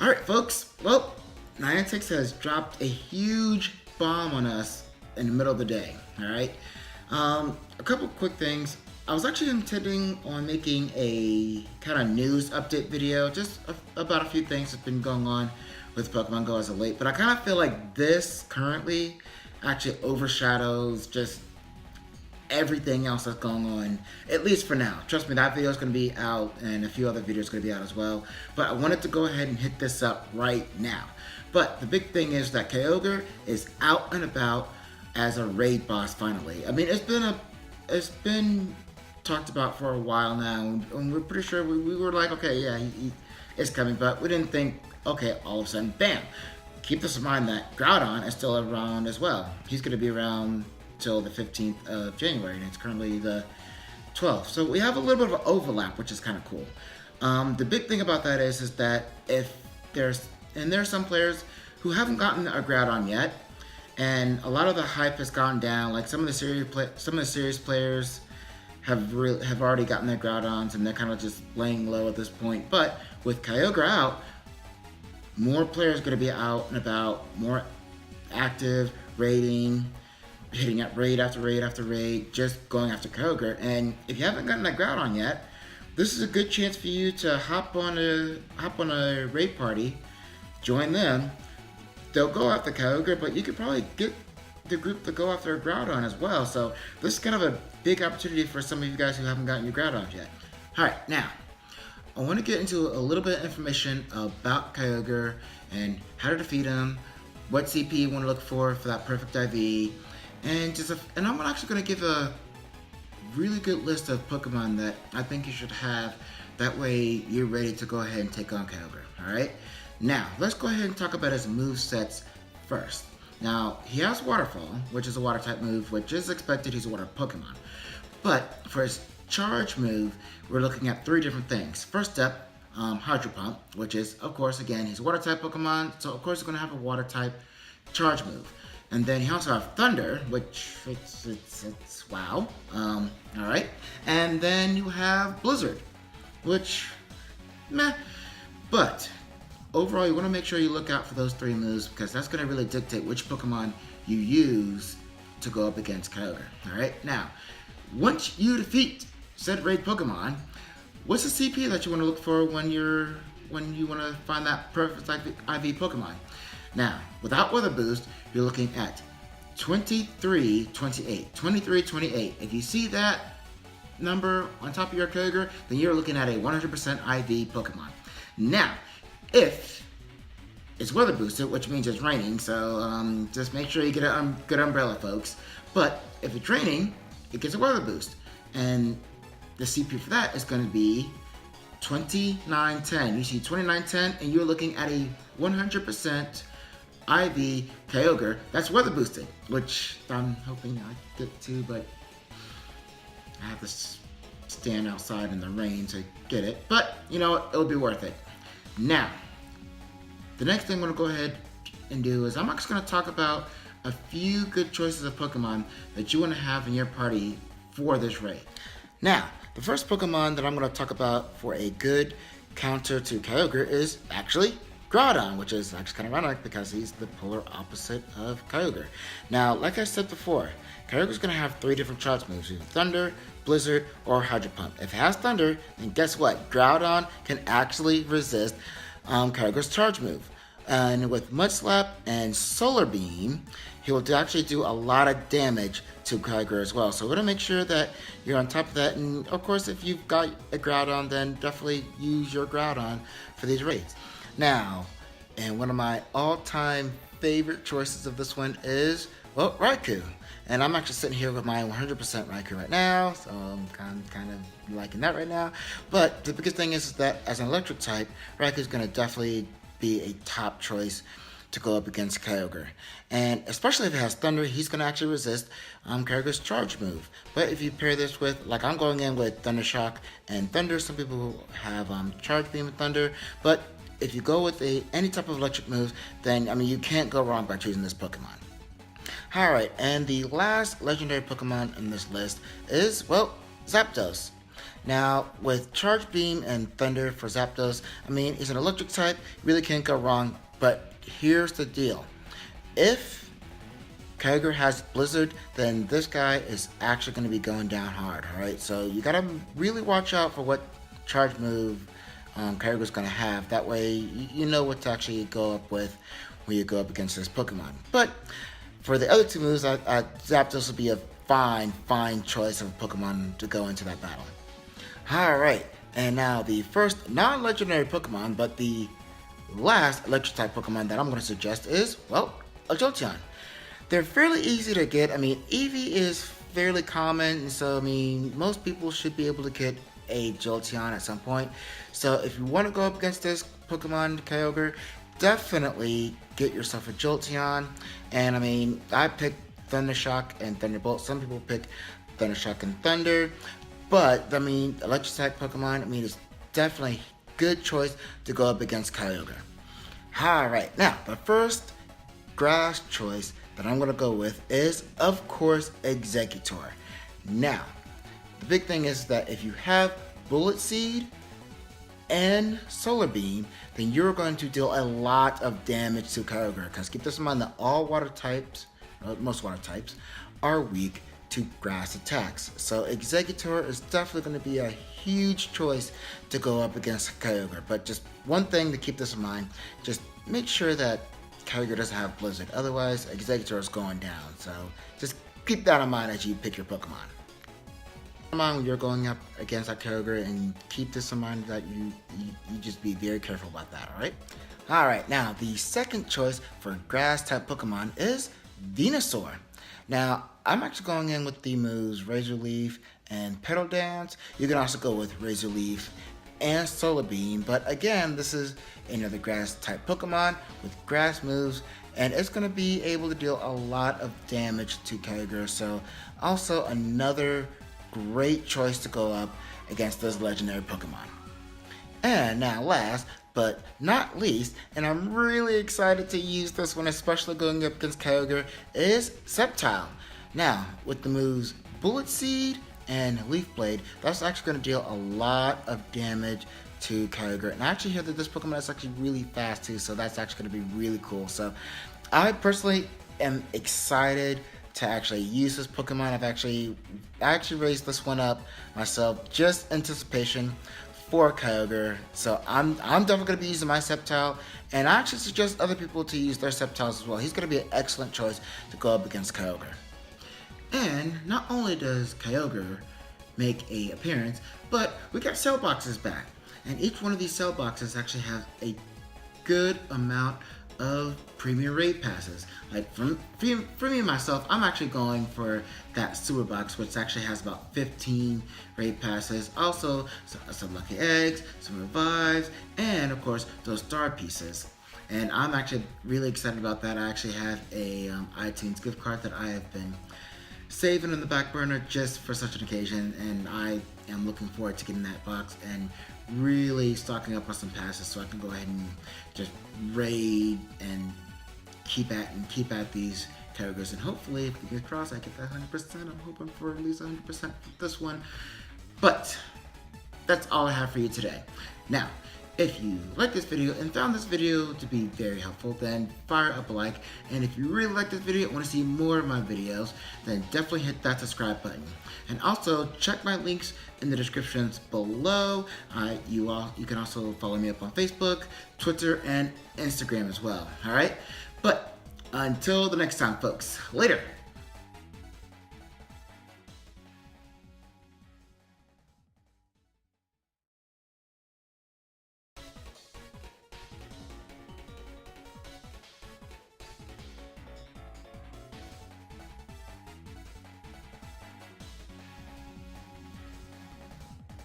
Alright, folks. Well, Niantic has dropped a huge bomb on us in the middle of the day. Alright? A couple quick things. I was actually intending on making a kind of news update video, just about a few things that's been going on with Pokemon Go as of late. But I kind of feel like this currently actually overshadows just everything else that's going on, at least for now. Trust me, that video is going to be out, and a few other videos are going to be out as well. But I wanted to go ahead and hit this up right now. But the big thing is that Kyogre is out and about as a raid boss finally. I mean, it's been talked about for a while now, and we're pretty sure we were like, okay, yeah, he is coming, but we didn't think, okay, all of a sudden, bam. Keep this in mind that Groudon is still around as well. He's going to be around till the 15th of January, and it's currently the 12th. So we have a little bit of an overlap, which is kind of cool. The big thing about that is that if there's some players who haven't gotten a Groudon yet, and a lot of the hype has gone down. Like some of the serious players have already gotten their Groudons, and they're kind of just laying low at this point. But with Kyogre out, more players are going to be out and about, more active, raiding, hitting up raid after raid after raid, just going after Kyogre. And if you haven't gotten that Groudon yet, this is a good chance for you to hop on a raid party, join them. They'll go after Kyogre, but you could probably get the group to go after a Groudon as well. So this is kind of a big opportunity for some of you guys who haven't gotten your Groudons yet. Alright, now, I want to get into a little bit of information about Kyogre and how to defeat him, what CP you want to look for that perfect IV, and I'm actually going to give a really good list of Pokemon that I think you should have. That way you're ready to go ahead and take on Kyogre. Alright? Now, let's go ahead and talk about his movesets first. Now, he has Waterfall, which is a water type move, which is expected. He's a water Pokemon. But for his charge move, we're looking at three different things. First up, Hydro Pump, which is, of course, again, he's a water type Pokemon, so of course he's going to have a water type charge move. And then he also has Thunder, which it's wow. Alright. And then you have Blizzard, which, meh. But overall, you want to make sure you look out for those three moves, because that's going to really dictate which Pokemon you use to go up against Kyogre. Alright, now, once you defeat said raid Pokemon, what's the CP that you want to look for when you want to find that perfect IV Pokemon? Now, without Weather Boost, you're looking at 2328. 2328. If you see that number on top of your Kyogre, then you're looking at a 100% IV Pokemon. Now, if it's weather boosted, which means it's raining, so just make sure you get a good umbrella, folks. But if it's raining, it gets a weather boost, and the CP for that is going to be 2910. You see 2910, and you're looking at a 100% IV Kyogre that's weather boosted, which I'm hoping I get to, but I have to stand outside in the rain to get it. But you know what? It'll be worth it. Now, the next thing I'm going to go ahead and do is I'm just going to talk about a few good choices of Pokemon that you want to have in your party for this raid. Now, the first Pokemon that I'm going to talk about for a good counter to Kyogre is actually Groudon, which is actually kind of ironic because he's the polar opposite of Kyogre. Now, like I said before, Kyogre's going to have three different charge moves, either Thunder, Blizzard, or Hydro Pump. If it has Thunder, then guess what? Groudon can actually resist Kyogre's charge move. And with Mud Slap and Solar Beam, he will actually do a lot of damage to Kyogre as well. So we're going to make sure that you're on top of that. And of course, if you've got a Groudon, then definitely use your Groudon for these raids. Now, and one of my all-time favorite choices of this one is, well, Raikou. And I'm actually sitting here with my 100% Raikou right now, so I'm kind of liking that right now. But the biggest thing is that as an electric type, Raikou is going to definitely be a top choice to go up against Kyogre. And especially if it has Thunder, he's going to actually resist Kyogre's charge move. But if you pair this with, like I'm going in with Thunder Shock and Thunder, some people have Charge Beam with Thunder, but if you go with any type of electric moves, then, I mean, you can't go wrong by choosing this Pokemon. Alright, and the last legendary Pokemon in this list is, well, Zapdos. Now, with Charge Beam and Thunder for Zapdos, I mean, he's an electric type, really can't go wrong, but here's the deal. If Kyogre has Blizzard, then this guy is actually going to be going down hard, alright? So you gotta really watch out for what charge move Kyogre's going to have. That way, you know what to actually go up with when you go up against this Pokemon. But for the other two moves, Zapdos will be a fine choice of a Pokemon to go into that battle. Alright, and now the first non-legendary Pokemon, but the last electric-type Pokemon that I'm going to suggest is, well, a Jolteon. They're fairly easy to get. I mean, Eevee is fairly common, and so, I mean, most people should be able to get a Jolteon at some point. So if you want to go up against this Pokemon, Kyogre, definitely get yourself a Jolteon. And I mean, I picked Thundershock and Thunderbolt. Some people pick Thundershock and Thunder. But, I mean, electric-type Pokemon, I mean, it's definitely a good choice to go up against Kyogre. Alright, now, the first grass choice that I'm going to go with is, of course, Exeggutor. Now, the big thing is that if you have Bullet Seed and Solar Beam, then you're going to deal a lot of damage to Kyogre. Because keep this in mind that all water types, most water types, are weak to grass attacks. So Exeggutor is definitely going to be a huge choice to go up against Kyogre. But just one thing to keep this in mind, just make sure that Kyogre doesn't have Blizzard. Otherwise, Exeggutor is going down. So just keep that in mind as you pick your Pokemon. When you're going up against that Kyogre, and keep this in mind that you just be very careful about that, alright? Alright, now the second choice for grass type Pokemon is Venusaur. Now, I'm actually going in with the moves Razor Leaf and Petal Dance. You can also go with Razor Leaf and Solar Beam, but again, this is another grass type Pokemon with grass moves, and it's going to be able to deal a lot of damage to Kyogre. So also another great choice to go up against those legendary Pokemon. And now last but not least, and I'm really excited to use this one, especially going up against Kyogre, is Sceptile. Now, with the moves Bullet Seed and Leaf Blade, that's actually going to deal a lot of damage to Kyogre. And I actually hear that this Pokemon is actually really fast too, so that's actually going to be really cool. So I personally am excited to actually use this Pokemon. I actually raised this one up myself, just anticipation for Kyogre. So I'm definitely going to be using my Sceptile, and I actually suggest other people to use their Sceptiles as well. He's going to be an excellent choice to go up against Kyogre. And not only does Kyogre make an appearance, but we got cell boxes back. And each one of these cell boxes actually has a good amount of premium raid passes. Like for me and myself, I'm actually going for that sewer box, which actually has about 15 raid passes. Also, some lucky eggs, some revives, and of course those star pieces. And I'm actually really excited about that. I actually have a iTunes gift card that I have been saving in the back burner just for such an occasion, and I am looking forward to getting that box and really stocking up on some passes so I can go ahead and just raid and keep at these Kyogres, and hopefully if we get cross I get that 100%. I'm hoping for at least 100% for this one. But that's all I have for you today. Now, if you like this video and found this video to be very helpful, then fire up a like. And if you really like this video and want to see more of my videos, then definitely hit that subscribe button. And also check my links in the descriptions below. You can also follow me up on Facebook, Twitter, and Instagram as well. Alright? But until the next time, folks. Later!